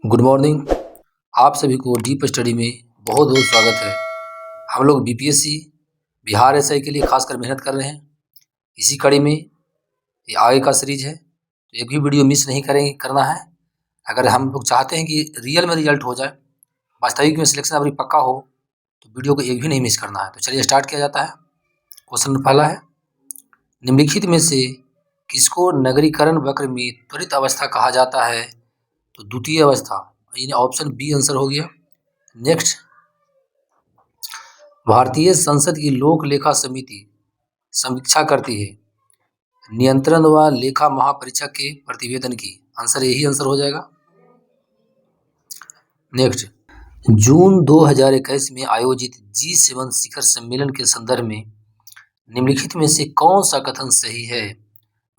Good morning. आप सभी को डीप स्टडी में बहुत बहुत स्वागत है। हम लोग बीपीएससी बिहार एसआई के लिए खासकर मेहनत कर रहे हैं। इसी कड़ी में ये आगे का सीरीज है, तो एक भी वीडियो मिस नहीं करना है। अगर हम लोग चाहते हैं कि रियल में रिजल्ट हो जाए, वास्तविक में सिलेक्शन अभी पक्का हो, तो वीडियो को एक भी नहीं मिस करना है। तो चलिए स्टार्ट किया जाता है। क्वेश्चन पहला है, निम्नलिखित में से किसको नगरीकरण वक्र में त्वरित अवस्था कहा जाता है? तो द्वितीय अवस्था, यानी ऑप्शन बी आंसर हो गया। नेक्स्ट, भारतीय संसद की लोक लेखा समिति समीक्षा करती है नियंत्रण व लेखा महापरीक्षक के प्रतिवेदन की। आंसर यही आंसर हो जाएगा। नेक्स्ट, जून 2021 में आयोजित G7 शिखर सम्मेलन के संदर्भ में निम्नलिखित में से कौन सा कथन सही है?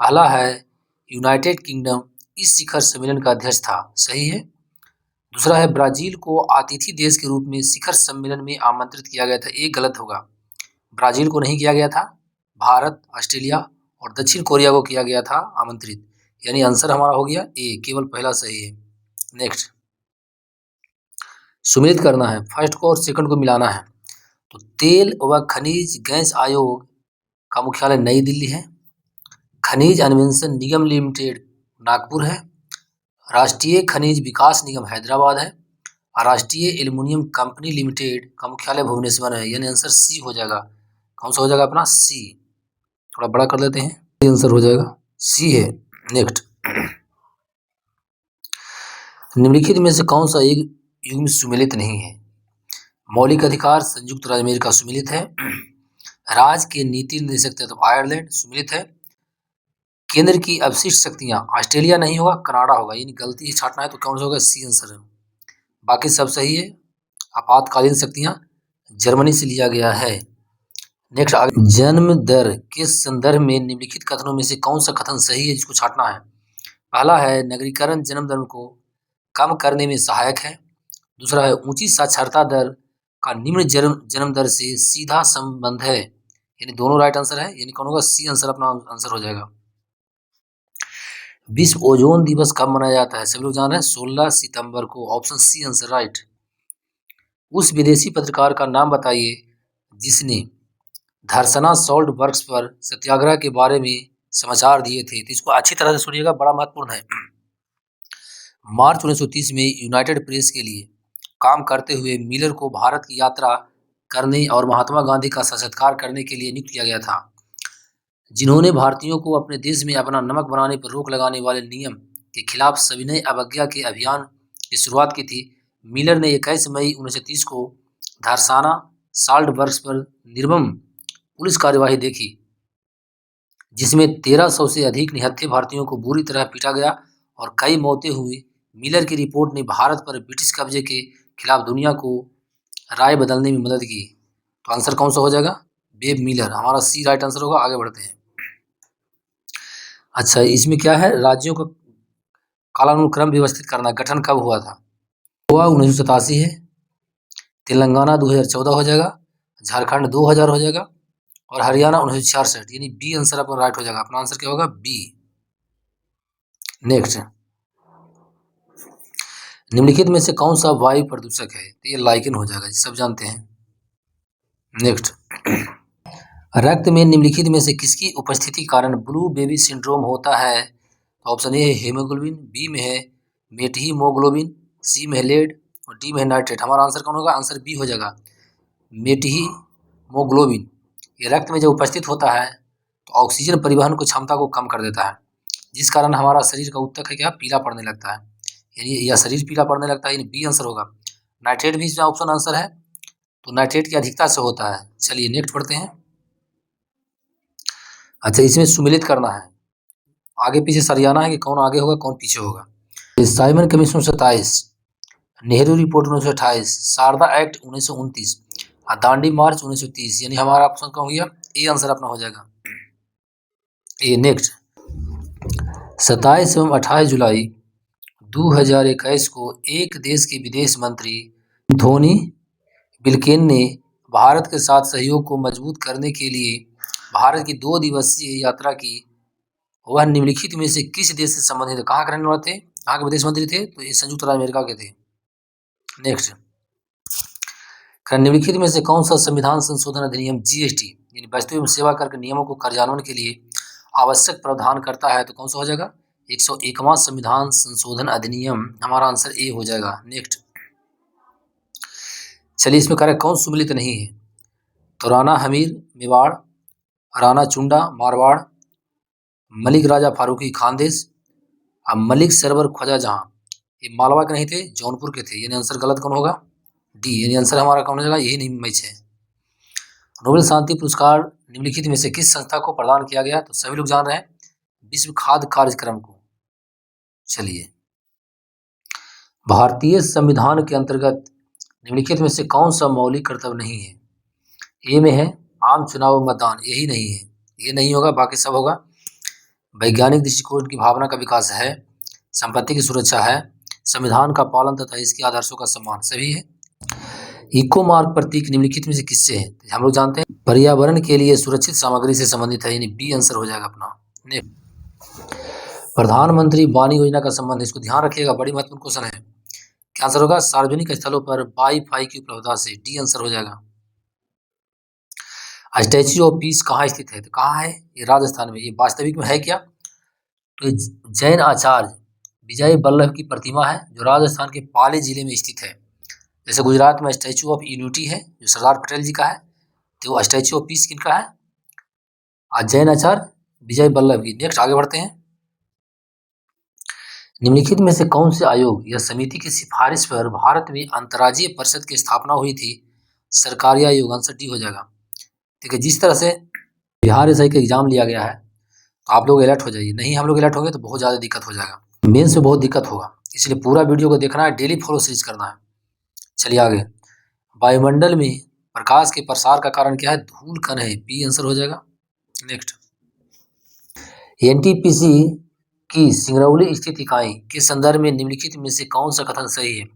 पहला है, यूनाइटेड किंगडम इस शिखर सम्मेलन का अध्यक्ष था, सही है। दूसरा है, ब्राजील को अतिथि देश के रूप में शिखर सम्मेलन में आमंत्रित किया गया था, ये गलत होगा। ब्राजील को नहीं किया गया था, भारत, ऑस्ट्रेलिया और दक्षिण कोरिया को किया गया था आमंत्रित, यानी आंसर हमारा हो गया ए, केवल पहला सही है। नेक्स्ट, सुमेलित करना है, फर्स्ट को और सेकंड को मिलाना है। तो तेल व खनिज गैस आयोग का मुख्यालय नई दिल्ली है, खनिज अन्वेषण निगम लिमिटेड नागपुर है, राष्ट्रीय खनिज विकास निगम हैदराबाद है, और राष्ट्रीय एल्युमिनियम कंपनी लिमिटेड का मुख्यालय भुवनेश्वर है, यानी आंसर सी हो जाएगा। कौन सा हो जाएगा अपना? सी। थोड़ा बड़ा कर लेते हैं, आंसर हो जाएगा सी है। नेक्स्ट, निम्नलिखित में से कौन सा एक युग्म सुमेलित नहीं है? मौलिक अधिकार संयुक्त राज्य अमेरिका सुमेलित है, राज्य के नीति निर्देशक तत्व आयरलैंड सुमेलित है, केंद्र की अवशिष्ट शक्तियां ऑस्ट्रेलिया नहीं होगा, कनाडा होगा, यानी गलती छाटना है तो कौन सा होगा? सी आंसर है। बाकी सब सही है। आपातकालीन शक्तियां जर्मनी से लिया गया है। नेक्स्ट, जन्म दर के संदर्भ में निम्नलिखित कथनों में से कौन सा कथन सही है, जिसको छाटना है? पहला है, नगरीकरण जन्म दर को कम करने में सहायक है। दूसरा है, ऊंची साक्षरता दर का निम्न जन्म दर से सीधा संबंध है, यानी दोनों राइट आंसर है, यानी कौन होगा? सी आंसर अपना आंसर हो जाएगा। विश्व ओजोन दिवस कब मनाया जाता है? सभी लोग जान रहे हैं, 16 सितंबर को, ऑप्शन सी आंसर राइट। उस विदेशी पत्रकार का नाम बताइए जिसने धरसना सॉल्ट वर्क्स पर सत्याग्रह के बारे में समाचार दिए थे। तो इसको अच्छी तरह से सुनिएगा, बड़ा महत्वपूर्ण है। मार्च 1930 में यूनाइटेड प्रेस के लिए काम करते हुए मिलर को भारत की यात्रा करने और महात्मा गांधी का साक्षात्कार करने के लिए नियुक्त किया गया था, जिन्होंने भारतीयों को अपने देश में अपना नमक बनाने पर रोक लगाने वाले नियम के खिलाफ सविनय अवज्ञा के अभियान की शुरुआत की थी। मिलर ने 21 मई 1930 को धरसाना साल्ट वर्क्स पर निर्मम पुलिस कार्यवाही देखी, जिसमें 1300 से अधिक निहत्थे भारतीयों को बुरी तरह पीटा गया और कई मौतें हुई। मिलर की रिपोर्ट ने भारत पर ब्रिटिश कब्जे के खिलाफ दुनिया को राय बदलने में मदद की। तो आंसर कौन सा हो जाएगा? वेब मिलर, हमारा सी राइट आंसर होगा। आगे बढ़ते हैं। अच्छा, इसमें क्या है? राज्यों का कालानुक्रम व्यवस्थित करना, गठन कब हुआ था? गोवा 1987 है, तेलंगाना 2014 हो जाएगा, झारखंड 2000 हो जाएगा, और हरियाणा 1966, यानी बी आंसर अपना राइट हो जाएगा। अपना आंसर क्या होगा? बी। नेक्स्ट, निम्नलिखित में से कौन सा वायु प्रदूषक है? तो ये लाइकेन हो जाएगा, सब जानते हैं। नेक्स्ट, रक्त में निम्नलिखित में से किसकी उपस्थिति के कारण ब्लू बेबी सिंड्रोम होता है? तो ऑप्शन ए है हेमोग्लोबिन, बी में है मेटहीमोग्लोबिन, सी में है लेड और डी में है नाइट्रेट। हमारा आंसर कौन होगा? आंसर बी हो जाएगा, मेटहीमोग्लोबिन। ये रक्त में जब उपस्थित होता है तो ऑक्सीजन परिवहन की क्षमता को कम कर देता है, जिस कारण हमारा शरीर का ऊतक है क्या? पीला पड़ने लगता है, यानी या शरीर पीला पड़ने लगता है, यानी बी आंसर होगा। नाइट्रेट भी इसमें ऑप्शन आंसर है, तो नाइट्रेट की अधिकता से होता है। चलिए नेक्स्ट पढ़ते हैं। अच्छा, इसमें सुमेलित करना है, आगे पीछे सरियाना है कि कौन आगे होगा कौन पीछे होगा। Simon commission 27, Nehru report 1928, Sharda act 1929, Dandi march 1930, यानी हमारा ऑप्शन कौन हो गया? ए आंसर अपना हो जाएगा, ए। नेक्स्ट, 27 एवं 28 जुलाई 2021 को एक देश के विदेश मंत्री एंथोनी ब्लिंकेन ने भारत के साथ सहयोग को मजबूत करने के लिए भारत की 2 दिवसीय यात्रा की। वह निम्नलिखित में से किस देश से संबंधित है? कहाँ करने वाले थे? कहाँ के विदेश मंत्री थे? तो ये संयुक्त राज्य अमेरिका के थे। नेक्स्ट, निम्नलिखित में से कौन सा संविधान संशोधन अधिनियम जीएसटी यानी वस्तु एवं सेवा कर के नियमों को कार्यान्वयन के लिए आवश्यक प्रावधान करता है? तो कौन सा हो जाएगा? 101वां संविधान संशोधन अधिनियम, हमारा आंसर ए हो जाएगा। नेक्स्ट, चलिए इसमें करें कौन सुमिलित नहीं है? तो राणा हमीर मेवाड़, राणा चुंडा मारवाड़, मलिक राजा फारूकी खानदेश, अब मलिक सरवर ख्वाजा जहां, ये मालवा के नहीं थे, जौनपुर के थे। यानी आंसर गलत कौन होगा? डी, यानी आंसर हमारा कौन हो जाएगा? यही नहीं मैच है। नोबेल शांति पुरस्कार निम्नलिखित में से किस संस्था को प्रदान किया गया? तो सभी लोग जान रहे हैं, विश्व खाद्य कार्यक्रम को। चलिए, भारतीय संविधान के अंतर्गत निम्नलिखित में से कौन सा मौलिक कर्तव्य नहीं है? ए में है आम चुनाव व मतदान, यही नहीं है, ये नहीं होगा, बाकी सब होगा। वैज्ञानिक दृष्टिकोण की भावना का विकास है, संपत्ति की सुरक्षा है, संविधान का पालन तथा इसके आदर्शों का सम्मान, सभी है। इको मार्क प्रतीक निम्नलिखित में से किससे है? हम लोग जानते हैं पर्यावरण के लिए सुरक्षित सामग्री से संबंधित है, यानी बी आंसर हो जाएगा अपना। प्रधानमंत्री वाणी योजना का संबंध, इसको ध्यान रखिएगा, बड़ी महत्वपूर्ण क्वेश्चन है। क्या आंसर होगा? सार्वजनिक स्थलों पर वाईफाई की उपलब्धता से, डी आंसर हो जाएगा। स्टैच्यू ऑफ पीस कहाँ स्थित है? तो कहाँ है? ये राजस्थान में। ये वास्तविक में है क्या? तो जैन आचार्य विजय वल्लभ की प्रतिमा है, जो राजस्थान के पाली जिले में स्थित है। जैसे गुजरात में स्टैच्यू ऑफ यूनिटी है, जो सरदार पटेल जी का है, तो वो स्टैच्यू ऑफ पीस किनका है? जैन आचार्य विजय वल्लभ की। नेक्स्ट, आगे बढ़ते हैं। निम्नलिखित में से कौन से आयोग या समिति की सिफारिश पर भारत में अंतर्राज्यीय परिषद की स्थापना हुई थी? सरकारी आयोग, आंसर डी हो जाएगा। ठीक है, जिस तरह से बिहार एसआई का एग्जाम लिया गया है, तो आप लोग अलर्ट हो जाइए, नहीं हम लोग अलर्ट होंगे तो बहुत ज़्यादा दिक्कत हो जाएगा, मेंस में बहुत दिक्कत होगा, इसलिए पूरा वीडियो को देखना है, डेली फॉलो सीरीज करना है। चलिए आगे, वायुमंडल में प्रकाश के प्रसार का कारण क्या है? धूल कण है, बी आंसर हो जाएगा। नेक्स्ट, एनटीपीसी की सिंगरौली स्थित इकाई के संदर्भ में निम्नलिखित में से कौन सा कथन सही है?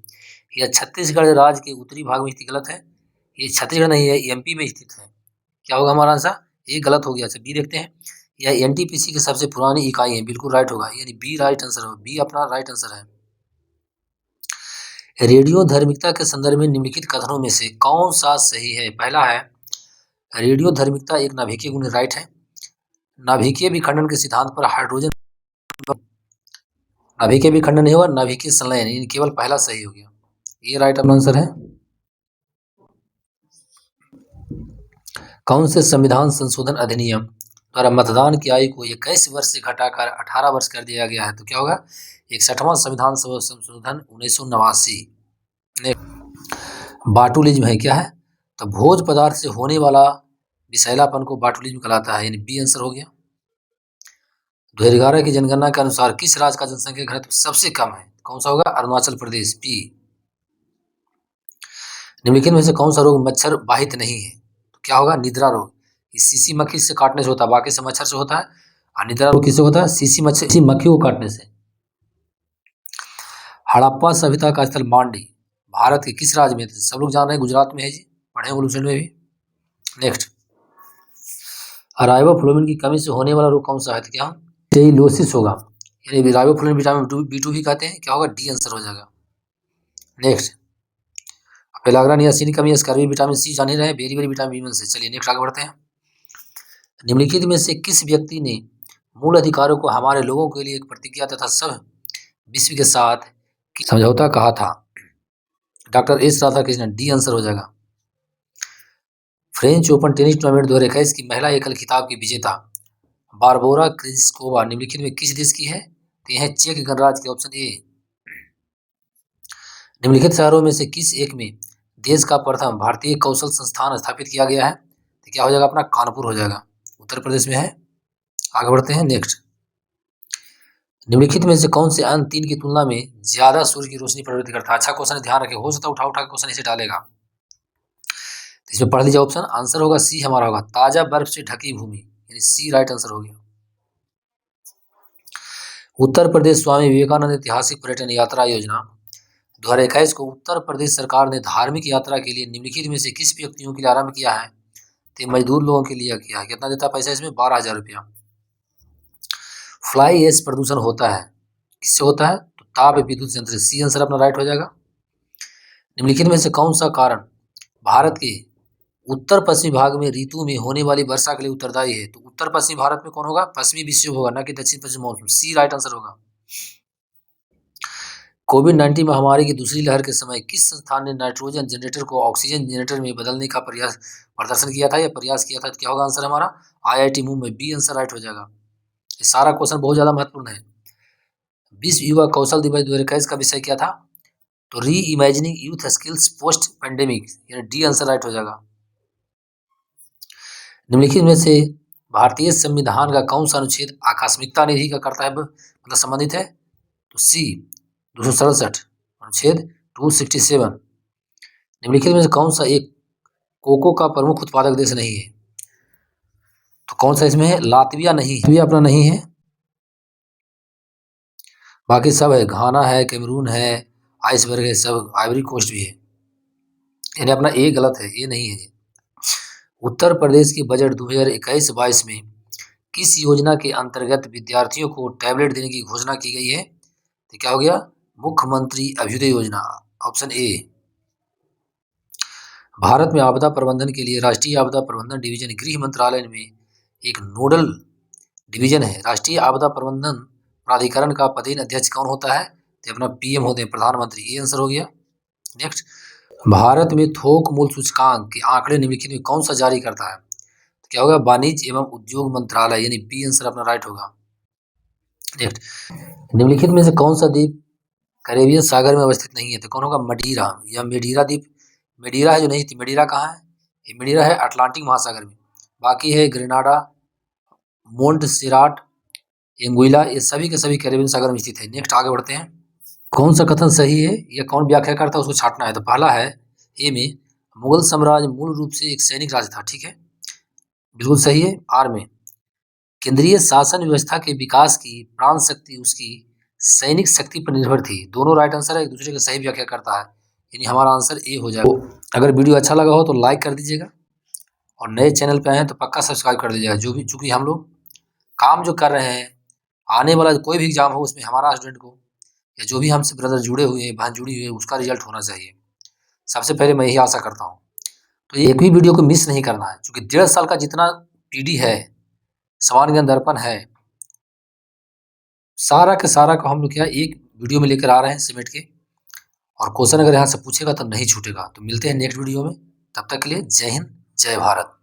यह छत्तीसगढ़ राज्य के उत्तरी भाग में स्थित, गलत है, ये छत्तीसगढ़ नहीं है, एमपी में स्थित है। क्या होगा हमारा आंसर? ये गलत हो गया। अच्छा, बी देखते हैं, यह एनटीपीसी की सबसे पुरानी इकाई है, बिल्कुल राइट होगा, यानी बी राइट आंसर होगा, बी अपना राइट आंसर है। रेडियो धार्मिकता के संदर्भ में निम्नलिखित कथनों में से कौन सा सही है? पहला है, रेडियो धार्मिकता एक नाभिकीय गुण, राइट है। नाभिकीय विखंडन के सिद्धांत पर हाइड्रोजन, नाभिकीय विखंडन नहीं होगा, नाभिकीय संलयन, केवल पहला सही हो गया, ये राइट अपना आंसर है। कौन से संविधान संशोधन अधिनियम द्वारा मतदान की आयु को 21 वर्ष से घटाकर 18 वर्ष कर दिया गया है? तो क्या होगा? 61वां संविधान संशोधन 1989। बाटुलिज्म है, क्या है? तो भोज पदार्थ से होने वाला विषैलापन को बाटुलिज्म कहलाता है, यानी बी आंसर हो गया। 2011 की जनगणना के अनुसार किस राज्य का जनसंख्या घनत्व सबसे कम है? कौन सा होगा? अरुणाचल प्रदेश, बी। निम्नलिखित में से कौन सा रोग मच्छर बाहित नहीं है? तो क्या होगा? निद्रा रोग। सीसी मक्खी से काटने से होता है, बाकी से मच्छर से होता है, और निद्रा रोग किससे होता है? सीसी मक्खी को काटने से। हड़प्पा सभ्यता का स्थल मांडी भारत के किस राज्य में थे? सब लोग जान रहे हैं, गुजरात में है जी, पढ़े गुलशन में भी। नेक्स्ट, राइबोफ्लाविन की कमी से होने वाला रोग कौन सा है? तो क्या टेइलोसिस होगा, यानी राइबोफ्लाविन विटामिन B2 भी कहते हैं, क्या होगा? डी आंसर हो जाएगा। नेक्स्ट, पेलाग्रा नियासिन की कमी, स्कर्वी विटामिन सी जान ही रहे, बेरी बेरी विटामिन B1 से। चलिए नेक्स्ट आगे बढ़ते हैं। निम्नलिखित में से किस व्यक्ति ने मूल अधिकारों को हमारे लोगों के लिए एक प्रतिज्ञा तथा सब विश्व के साथ समझौता कहा था? Doctor S Radhakrishnan, D answer हो जाएगा। फ्रेंच ओपन टेनिस टूर्नामेंट 2021 की महिला एकल खिताब की विजेता बारबोरा क्रिस्कोवा निम्नलिखित में किस देश की है? तो यह है चेक गणराज्य के, ऑप्शन ए। निम्नलिखित शहरों में से किस एक में देश का प्रथम भारतीय कौशल संस्थान स्थापित किया गया है? तो क्या हो जाएगा अपना? कानपुर हो जाएगा, उत्तर प्रदेश में है। आगे बढ़ते हैं। नेक्स्ट, निम्नलिखित में से कौन से अन्य तीन की तुलना में ज्यादा सूर्य की रोशनी प्रवृत्ति करता है? अच्छा क्वेश्चन है, ध्यान रखें, हो सकता है उठा उठा क्वेश्चन इसे डालेगा, इसमें पढ़ लीजिए ऑप्शन, आंसर होगा सी हमारा होगा, ताजा बर्फ से ढकी भूमि, यानी सी राइट आंसर हो गया। उत्तर प्रदेश स्वामी विवेकानंद ऐतिहासिक पर्यटन यात्रा योजना 2021 को उत्तर प्रदेश सरकार ने धार्मिक यात्रा के लिए निम्नलिखित में से किस व्यक्तियों के लिए आरंभ किया है? तो मजदूर लोगों के लिए किया है। कितना देता पैसा इसमें? 12,000 रुपया। फ्लाई ऐश प्रदूषण होता है, किससे होता है? तो ताप विद्युत संयंत्र, सी आंसर अपना राइट हो जाएगा। निम्नलिखित में से कौन सा कारण भारत के उत्तर पश्चिमी भाग में ऋतु में होने वाली वर्षा के लिए उत्तरदायी है? तो उत्तर पश्चिमी भारत में कौन होगा? पश्चिमी विक्षोभ होगा, ना कि दक्षिण पश्चिम मॉनसून, सी राइट आंसर होगा। कोविड-19 महामारी की दूसरी लहर के समय किस संस्थान ने नाइट्रोजन जनरेटर को ऑक्सीजन जनरेटर में बदलने का प्रदर्शन किया था या प्रयास किया था? क्या होगा आंसर हमारा? IIT Mumbai, B answer right हो जाएगा। ये सारा क्वेश्चन बहुत ज्यादा महत्वपूर्ण है। विश्व युवा कौशल दिवस 2021 का विषय क्या था? तो री imagining youth skills post pandemic, यानी डी आंसर राइट हो जाएगा। निम्नलिखित में से भारतीय संविधान का कौन सा अनुच्छेद आकस्मिकता निधि का करता है मतलब संबंधित है? तो सी 267 अनुच्छेद 267। निम्नलिखित में से कौन सा एक कोको का प्रमुख उत्पादक देश नहीं है? तो कौन सा इसमें है? लातविया नहीं है, अपना नहीं है, बाकी सब है। घाना है, कैमरून है, आइसबर्ग है, सब, आइवरी कोस्ट भी है, यानी अपना ए गलत है, ये नहीं है। उत्तर प्रदेश की बजट 2021-22 में किस योजना के अंतर्गत विद्यार्थियों को टैबलेट देने की घोषणा की गई है? तो क्या हो गया? मुख्यमंत्री अभ्युदय योजना, ऑप्शन ए। भारत में आपदा प्रबंधन के लिए राष्ट्रीय आपदा प्रबंधन डिवीजन गृह मंत्रालय में एक नोडल डिवीजन है। राष्ट्रीय आपदा प्रबंधन प्राधिकरण का पदेन अध्यक्ष कौन होता है? तो अपना PM होते हैं, प्रधानमंत्री, ये आंसर हो गया। नेक्स्ट, भारत में थोक मूल्य सूचकांक के आंकड़े निम्नलिखित में कौन सा जारी करता है? तो क्या होगा? वाणिज्य एवं उद्योग मंत्रालय, यानी बी आंसर अपना राइट होगा। नेक्स्ट, निम्नलिखित में से कौन सा द्वीप कैरेबियन सागर में अवस्थित नहीं है? तो कौन होगा? मडीरा या मेडीरा द्वीप। मेडीरा है जो नहीं थी, मेडीरा कहाँ है? ये मेडीरा है अटलांटिक महासागर में। बाकी है ग्रेनाडा, मोंटसेराट, एंगुइला, ये सभी के सभी कैरेबियन सागर में स्थित है। नेक्स्ट आगे बढ़ते हैं। कौन सा कथन सही है या कौन व्याख्या करता है उसको छांटना है। तो पहला है ए में, मुगल साम्राज्य मूल रूप से एक सैनिक राज्य था, ठीक है, बिल्कुल सही है। आर में, केंद्रीय शासन व्यवस्था के विकास की प्राण शक्ति उसकी सैनिक शक्ति पर निर्भर थी। दोनों राइट आंसर है, एक दूसरे का सही व्याख्या करता है, यानी हमारा आंसर ए हो जाएगा। तो अगर वीडियो अच्छा लगा हो तो लाइक कर दीजिएगा, और नए चैनल पे आए हैं तो पक्का सब्सक्राइब कर दीजिएगा। जो भी, चूंकि हम लोग काम जो कर रहे हैं, आने वाला कोई भी एग्जाम हो उसमें हमारा स्टूडेंट को या जो भी हमसे ब्रदर जुड़े हुए हैं, बहन जुड़ी हुई है, उसका रिजल्ट होना चाहिए। सबसे पहले मैं यही आशा करता हूँ। तो एक भी वीडियो को मिस नहीं करना है, क्योंकि 1.5 साल का जितना PD है, समान ज्ञान दर्पण है, सारा का सारा को हम लोग क्या एक वीडियो में लेकर आ रहे हैं समेट के, और क्वेश्चन अगर यहाँ से पूछेगा तो नहीं छूटेगा। तो मिलते हैं नेक्स्ट वीडियो में, तब तक के लिए जय हिंद, जय भारत।